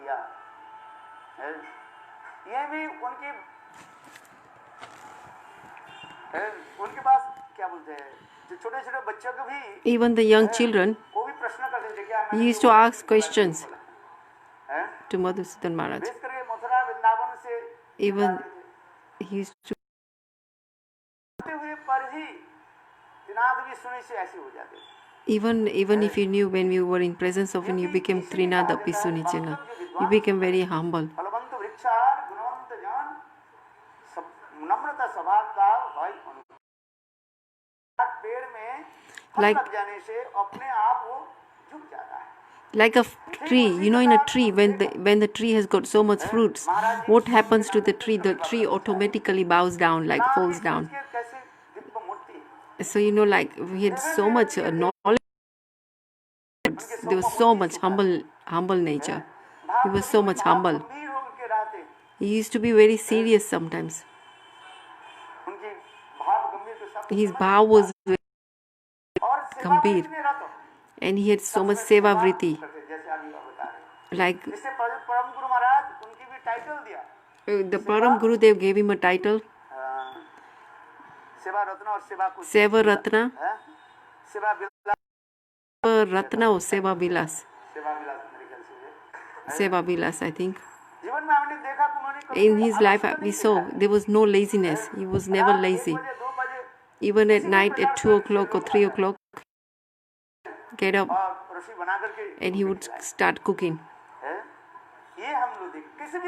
किया। ये भी उनके पास क्या बोलते हैं, जो छोटे-छोटे बच्चों को भी, even the young children, वो भी प्रश्न करते थे क्या he used to ask questions to Madhusudan Maharaj. विशेष करके मथुरा वृंदावन से Even he used to, हुए पर ही दिनाद भी सुनी से ऐसे हो जाते थे। even if you knew when you were in presence of him, you became Trinada Pisunichana. You became very humble. फलवंत वृक्षार गुणवंत जन नम्रता स्वभाव का भाई पेड़ में फल लग जाने से अपने आप वो झुक जाता है। Like a tree, you know, in a tree, when the tree has got so much fruits, what happens to the tree? The tree automatically bows down, like falls down. So, you know, like he had so much knowledge. There was so much humble nature. He was so much humble. He used to be very serious sometimes. His bhav was very gambhir, and he had so much seva vritti. Like the Param Gurudev gave him a title, Seva Ratna, Ratna or Seva Vilas. Seva Vilas, I think. In his life, we saw there was no laziness. He was never lazy. Even at night at 2 o'clock or 3 o'clock, get up and he would start cooking.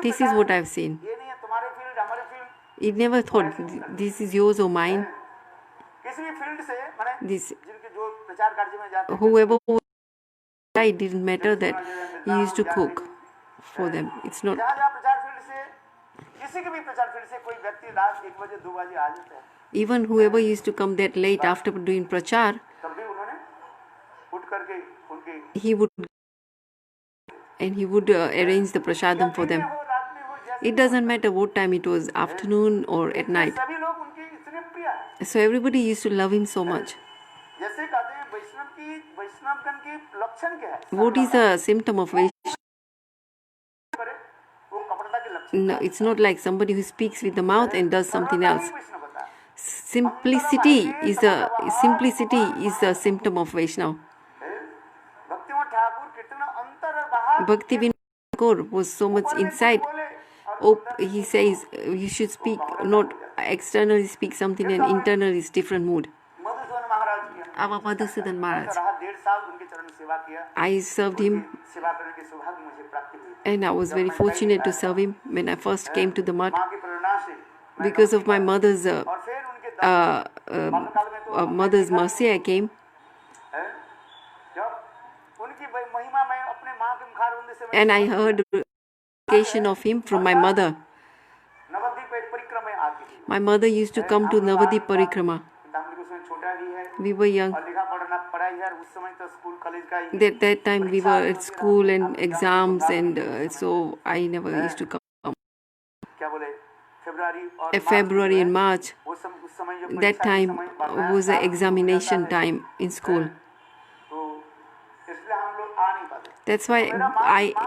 This is what I've seen. He never thought this is yours or mine. This, whoever died, didn't matter that he used to cook for them. It's not. Even whoever used to come that late after doing prachar, he would arrange the prasadam for them. It doesn't matter what time it was, afternoon or at night. So everybody used to love him so much. What is a symptom of Vaishnava? No, it's not like somebody who speaks with the mouth and does something else. Simplicity is a symptom of Vaishnava. Bhakti Vinod Thakur was so much inside. Oh, he says you should speak, not externally speak something and internally is different mood. Our Madhusudan Maharaj, I served him and I was very fortunate to serve him when I first came to the mud. Because of my mother's mercy, I came. And I heard the occasion of him from my mother. My mother used to come to Navadip Parikrama. We were young. At that time we were at school and exams, and so I never used to come. February and March, that time was the examination time in school. That's why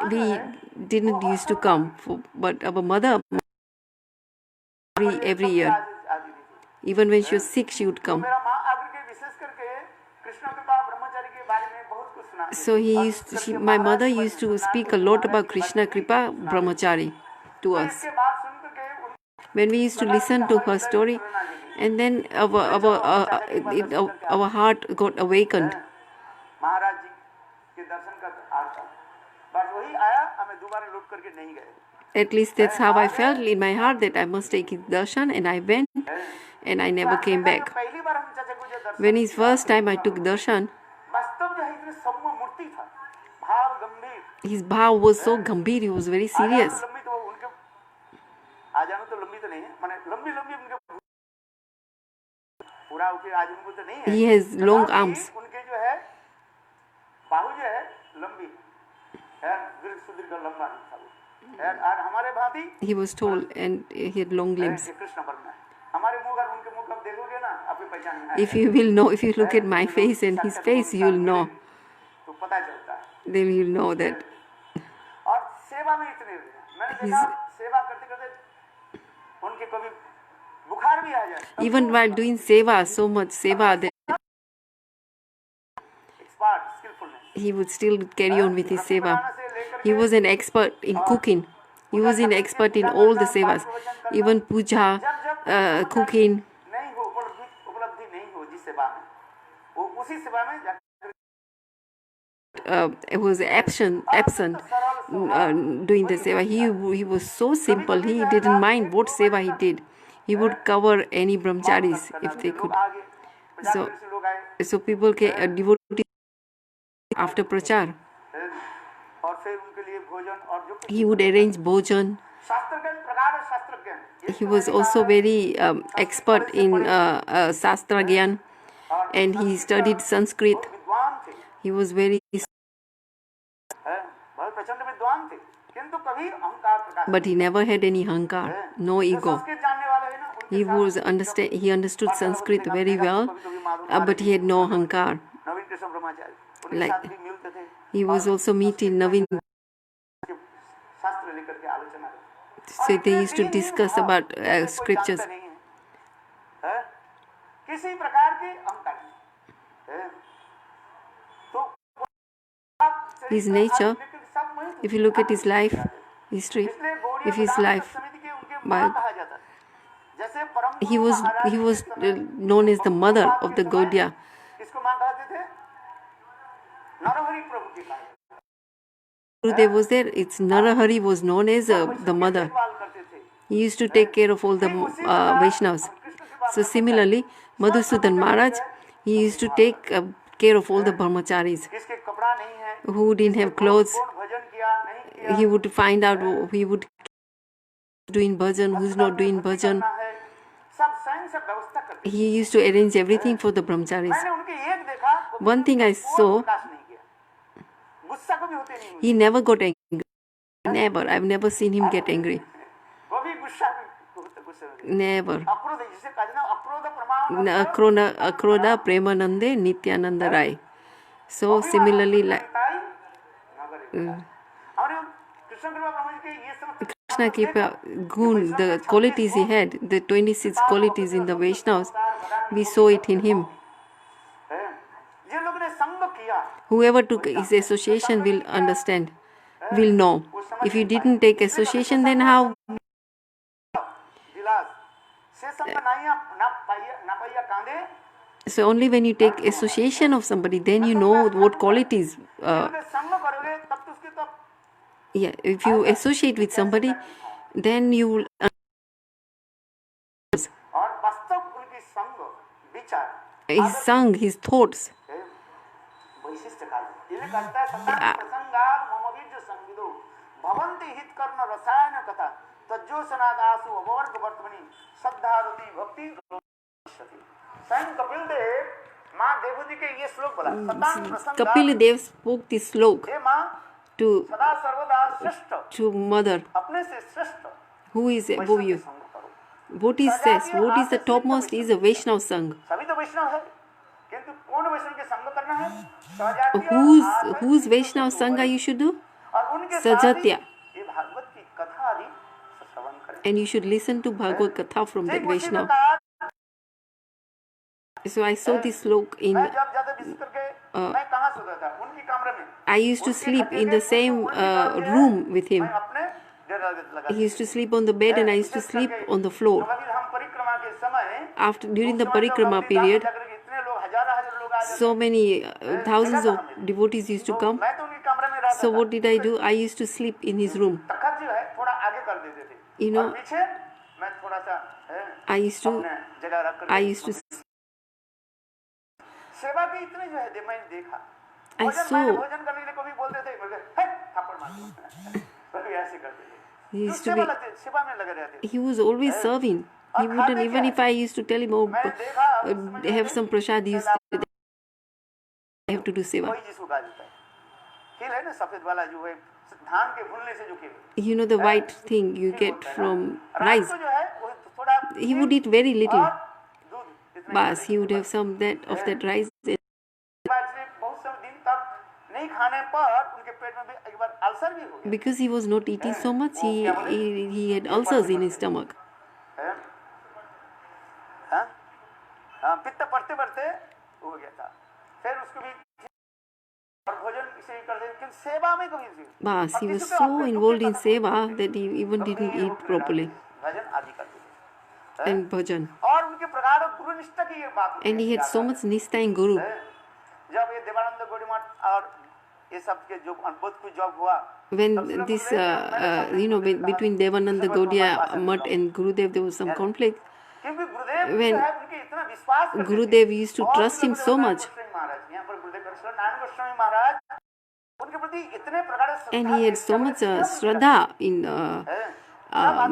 we didn't used to come. But our mother, every year, even when she was sick, she would come. So my mother used to speak a lot about Krishna Kripa Brahmachari to us. When we used to listen to her story, and then our heart got awakened. At least that's how I felt in my heart, that I must take his darshan, and I went, and I never came back. When his first time I took darshan, his bhav was so gambhir, he was very serious. He has long arms. He was tall and he had long limbs. If you look at my face and his face, you will know. Then you will know that. सेवा में इतने मैंने He's- देखा सेवा करते करते उनके कभी बुखार भी आ जाए Even while doing seva, so much seva, that expert skilfulness he would still carry on with his seva. He was an expert in cooking. He was an expert in all the sevas, even puja, cooking. नहीं हो उपलब्धि नहीं हो जिस सेवा में वो उसी सेवा में जाकर It was absent doing the seva. He was so simple. He didn't mind what seva he did. He would cover any brahmacharis if they could. आगे 50 So, से लोग आए so people devotees after prachar, और फिर उनके लिए भोजन और जो he would arrange bhojan. शास्त्र के प्रगाढ़ शास्त्रज्ञ He was also very expert in Shastra Gyan, and he studied Sanskrit. विद्वान थे He was very, बहुत प्रचंड विद्वान थे किंतु कभी अहंकार प्रकाश but he never had any hankar, no ego. Sanskrit जानने वाले हैं ना उनके He understood Sanskrit very well, but he had no hankar. नवीन कृष्ण ब्रह्मचारी उनके Like- साथ भी मिलते थे He was also meeting Naveen, शास्त्र लेकर के आलोचना करते so they used to discuss about scriptures. नहीं है हैं? किसी प्रकार के अहंकार नहीं हैं? तो आप His nature, लेकिन सब वही थे। if you look at his life history, इसलिए Gaudiya if his Vedanta life, समिति के उनके by- माँ कहा जाता था। जैसे परम he was known as the mother of the Gaudiya. इसको माँ कहते थे नरहरि प्रभु की कहा Gurudev was there. It's Narahari was known as the mother. देखभाल करते थे He used to take care of all the Vaishnavas. So similarly, Madhusudan Maharaj, he used to take care of all the brahmacharis किसके कपड़ा नहीं है who didn't have clothes. कौन भजन किया नहीं किया He would find out he would doing bhajan, who's not doing bhajan. करना है सब स्वयं से व्यवस्था करते He used to arrange everything for the brahmacharis. मैंने उनके एक देखा वो One thing I saw, प्रकाश नहीं किया गुस्सा कभी होते नहीं हुए he never got angry. Never. I've never seen him get angry. वो भी गुस्सा गुस्से में Never. अक्रोध जिसे कहा ना अक्रोध प्रमाण Akroda Premanande Nityananda Rai. So similarly, like और कृष्ण कृपा ब्रह्म जी के ये सब Krishna Kripa Gun, the qualities he had, the 26 qualities in the Vaishnavas, we saw it in him. है जिन लोगों ने संग किया Whoever took his association will understand, will know. If you didn't take association, then how? दिलास से संग नाइया ना पाइया कांदे So only when you take association of somebody, then you know what qualities. अगर संग करोगे तब तो उसके तब Yeah, if you associate with somebody, then you will. और वास्तव उनकी संग विचार His sung, his thoughts. वैशिष्ट काल ये कहता है सदा प्रसंगार ममवीज संविदो भवन्ति हित कर्ण रसायन कथा तज्जोसनादासु अवर्ग वर्तमनि श्रद्धारुति भक्ति गच्छति स्वयं कपिल देव मां देवहूति के ये श्लोक बोला सदा प्रसंगार Kapil Dev spoke this slok हे मां to सदा सर्वदा श्रेष्ठ mother, अपने से श्रेष्ठ who is above you. संग करो What he says, what is the topmost is a Vaishnav Sangh. सभी तो वैष्णव है किंतु कौन वैष्णव के संग करना है सजातीय Whose Vaishnav Sangha you should do? और उनके साथ ही Sajatya. ये भागवत की कथा आदि श्रवण करें And you should listen to Bhagavad Katha from that ठीक उसी Vaishnav. प्रकार So I saw this slok in. मैं जब ज्यादा विजिट करके मैं कहाँ सोता था उनकी कमरे में I used to sleep in the same room with him. मैं अपने डेरा लगा He used to sleep on the bed and I used to sleep on the floor. कभी हम परिक्रमा के समय During the parikrama period, इतने लोग हजार लोग आ जाते so many thousands of devotees used to come. मैं तो उनके कमरे में रहता So what did I do? I used to sleep in his room. तखत जो है थोड़ा आगे कर देते थे You know, और पीछे मैं थोड़ा सा I used to जगह रख कर सेवा भी इतने जो है मैंने देखा भोजन करने के लिए कभी बोलते थे बोलते थप्पड़ मार कभी ऐसे करते थे he used to be, सेवा में लगे रहते he was always serving. He wouldn't, even if I used to tell him, oh, have some prasad, he used to say, I have to do seva. वही जिसको कहा जाता है खील है ना सफेद वाला जो है धान के भूनने से जो खील You know the white thing you get from rice. तो जो है वो थोड़ा He would eat very little. दूध इतना Bas, he would have some of that rice. बहुत समय दिन तक नहीं खाने पर पर उनके पेट में भी एक बार अल्सर भी हो गया Because he was not eating so much, he had ulcers in his stomach. है? हाँ? हाँ, पित्त पढ़ते पढ़ते हो गया था। फिर उसको भी और भोजन इसे करते, लेकिन सेवा में कभी नहीं। Bas, he was so involved in seva that he even didn't eat properly. भजन आदि करते थे। And bhajan. और उनके प्रगाढ़ गुरु निष्ठा की ये बात होती And he है। had so much nistha in Guru. जब ये देवानंद गौड़ी मठ और ये सब के जो अद्भुत कुछ जब हुआ, When this, between Devananda Gaudiya Mutt and Gurudev, there was some conflict. क्योंकि गुरुदेव When जो है उनके इतना विश्वास करते थे। Gurudev used to और trust him so much. Goswami महाराज, यहाँ पर गुरुदेव नारायण गोस्वामी महाराज उनके प्रति इतने प्रगाढ़ श्रद्धा And he had so much shraddha in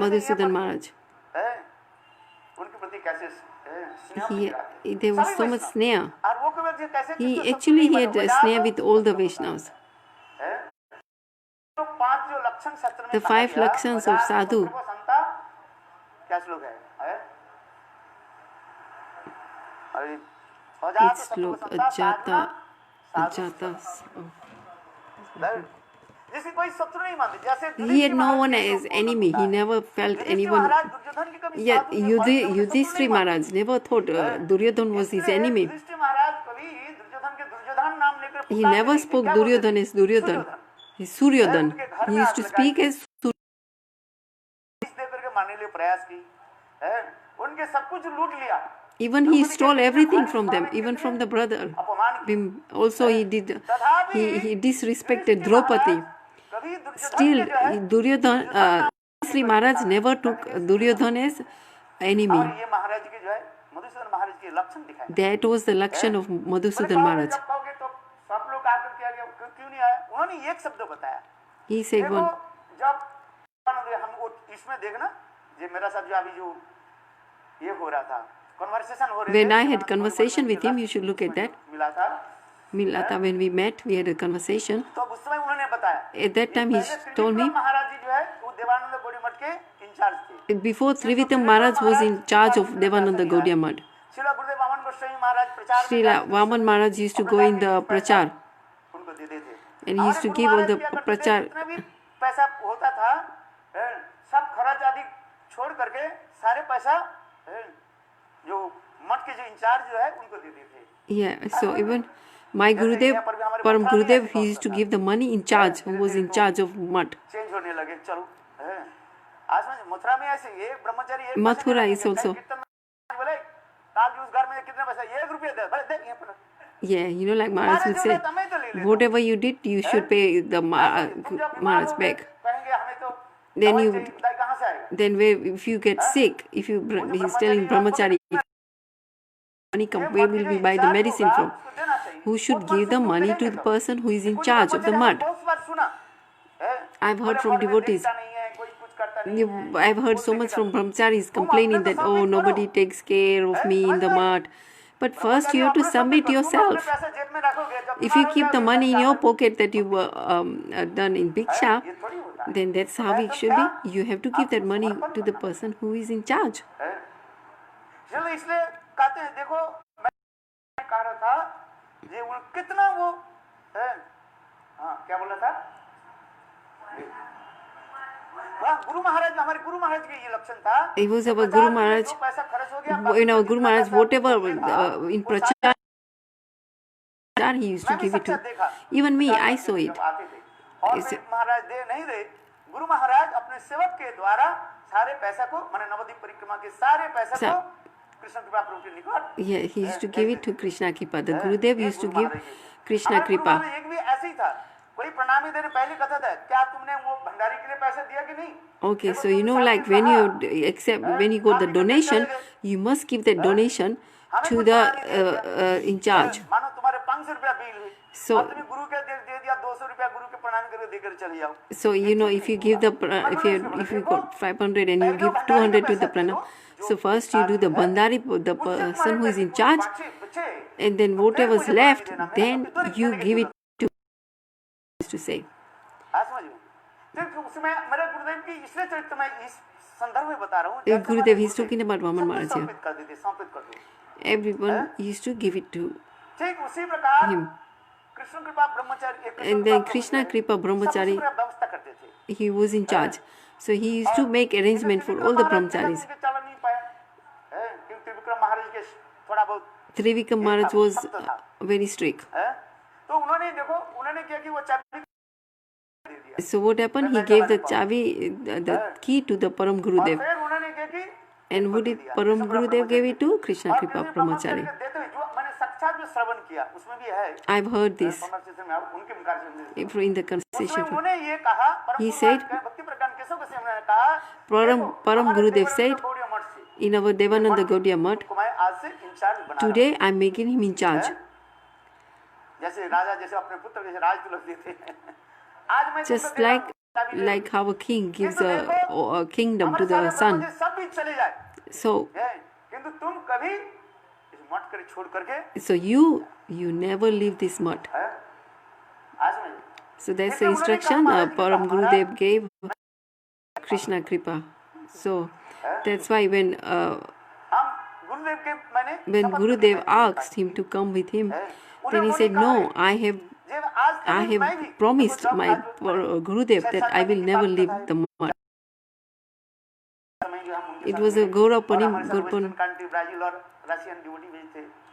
Madhusudan Maharaj. उनके प्रति कैसे स्नेह There was so much sneha. और वो केवल जो कैसे He actually had sneha with all the Vaishnavas. तो पांच जो लक्षण शास्त्र में The कहा 5 गया, Lakshans of sadhu. वो संता क्या श्लोक है? अरे It's slok Ajata. जैसे कोई शत्रु नहीं मानते, जैसे He had no one as enemy. He never felt anyone. Yet Yudhishthira Maharaj never thought Duryodhan was his enemy. He never spoke Duryodhan as Duryodhan. He's Suryodhan. He used to speak as Even he stole everything from them, even from the brother. Also he did. He disrespected Draupadi. Still, Duryodhan, Sri Maharaj never took Duryodhan as enemy. That was the Lakshan of Madhusudan Maharaj. He said one. When I had conversation with him, you should look at that. Milata, when we met, we had a conversation. At that time, he told me, before Trivitam Maharaj was in charge of Devananda Gaudiya Mutt. Srila Vaman Maharaj used to go in the prachar. And he used to give all the prachar. Yeah, so even my Gurudev, Param Gurudev, he used to give the money in charge, who was in charge of Mutt. Mathura is also. Yeah, like Maharaj would say, whatever you did, you should pay the Maharaj back. Then if you get sick, he's telling brahmachari, money come, where will we buy the medicine from? Who should give the money to the person who is in charge of the mud? I've heard from devotees. I've heard so much from brahmacharis complaining that, oh, nobody takes care of me in the mud. But first you have to submit yourself. If you keep the money in your pocket that you were done in Bhiksha, then that's how it should be. You have to give that money to the person who is in charge. It was about Guru Maharaj. Guru Maharaj, whatever in prachar he used to give it to. Even me, I saw it. Yeah, he used to give it to Krishna Kripa. The Gurudev used to give Krishna Kripa. Okay, so like when you got the donation, you must give that donation to the in charge. So if you give if you got 500 and you give 200 to the pranam, so first you do the bandari, the person who is in charge, and then whatever's left, then you give it to say. Gurudev, he's talking about Vaman Maharaj here. Everyone used to give it to him. Krishna कृपा ब्रह्मचारी And then Krishna Kripa Brahmachari, व्यवस्था करते थे। he was in charge. So he used to make arrangement for all the brahmacharis. चलन नहीं पाए, क्योंकि त्रिविक्रम महाराज के थोड़ा बहुत Trivikram Maharaj was very strict. तो उन्होंने देखो उन्होंने क्या कि वो चाबी दे दिया। So what happened? He gave the chavi, the key to the Param Gurudev. फिर उन्होंने क्या कि And who did Param Gurudev gave it to? Krishna Kripa Brahmachari. देते हुए जो मैंने साक्षात जो श्रवण किया उसमें भी है। I've heard this कन्वर्सेशन में उनके मुखार से in the conversation. उन्होंने ये कहा He said, भक्ति प्रज्ञान केशव गोस्वामी ने कहा Param Gurudev said in our Devananda Gaudiya Math, को मैं आज से इंचार्ज बना today I'm making him in charge. जैसे राजा जैसे अपने पुत्र जैसे राज तिलक देते हैं आज मैं Just like how a king gives a kingdom to the son. सब भी चले जाए So किंतु तुम कभी इस मठ कर छोड़ करके you never leave this mud. आज में So that's the instruction Param Gurudev gave Krishna Kripa. So that's why when हम गुरुदेव के मैंने when Gurudev asked him to come with him, then he said, no, I have promised my Gurudev that I will never leave the mud. It was a Gaurapanim.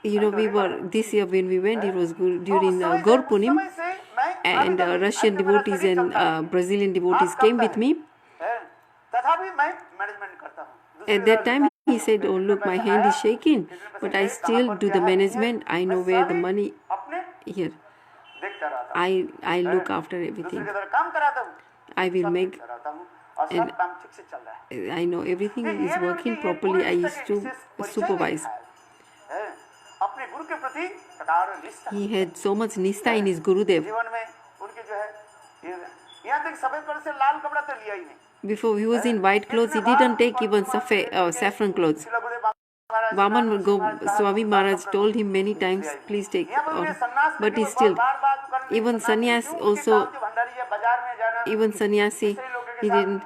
You know, we were this year when we went. It was during Gaurapanim, and Russian devotees and Brazilian devotees came with me. At that time, he said, "Oh, look, my hand is shaking, but I still do the management. I know where the money here. I look after everything. I will make, and I know everything is working properly. I used to supervise." He had so much nistha in his Gurudev. Before he was in white clothes, he didn't take even saffron clothes. Vaman Swami Maharaj told him many times, please take, but he still, even sannyasi, he didn't.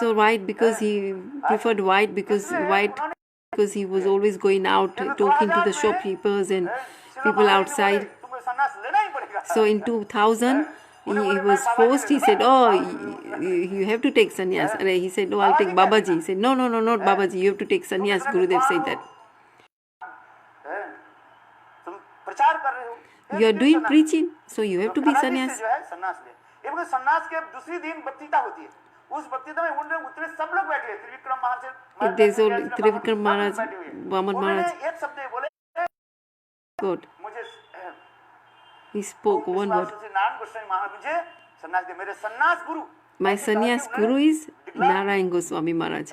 So white, because he preferred white, because he was always going out, talking to the shopkeepers and people outside. So in 2000, he was forced. He said, "Oh, you have to take sannyas." And he said, "No, I'll take Babaji." He said, "No, not Babaji. You have to take sannyas." Gurudev said that. You are doing preaching, so you have to be sannyas. There's all Trivikram Maharaj, Vaman Maharaj. God. He spoke one word. My sannyas guru is Narayan Goswami Maharaj.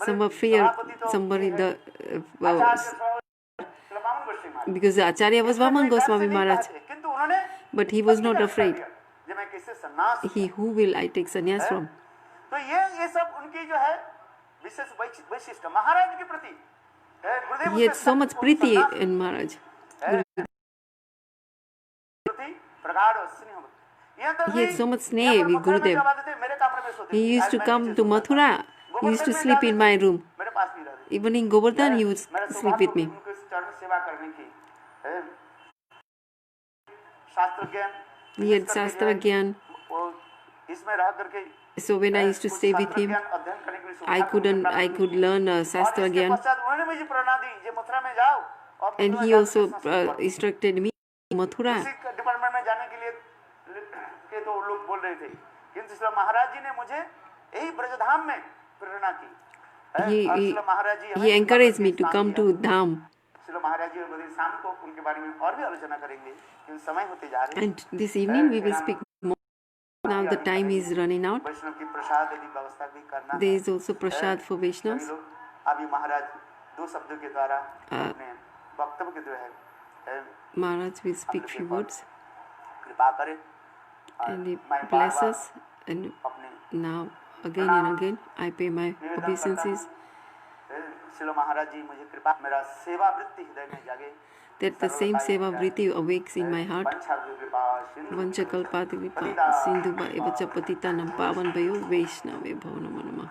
Some were fear, somebody because the Acharya was Vaman Goswami Maharaj, but he was not afraid. He, who will I take sannyas from? He had so much priti in Maharaj. He had so much sneh with Gurudev. He used to come to Mathura. He used to sleep in my room. Even in Govardhan, he would sleep with me. He had Shastra Gyan. So when I used to stay with him, I could learn Shastra Gyan. And he also instructed me in Mathura. He encouraged me to come to Dham. And this evening we will speak more. Now the time is running out. There is also prasad for Vaishnavas. Maharaj will speak few words. And he bless us. And now again and again I pay my obeisances. That the same seva vritti awakes in my heart. Vanchakalpati vipa sindhu bhaiva cha patitanam pavan bhayo Vaishnave bhavo namo namah.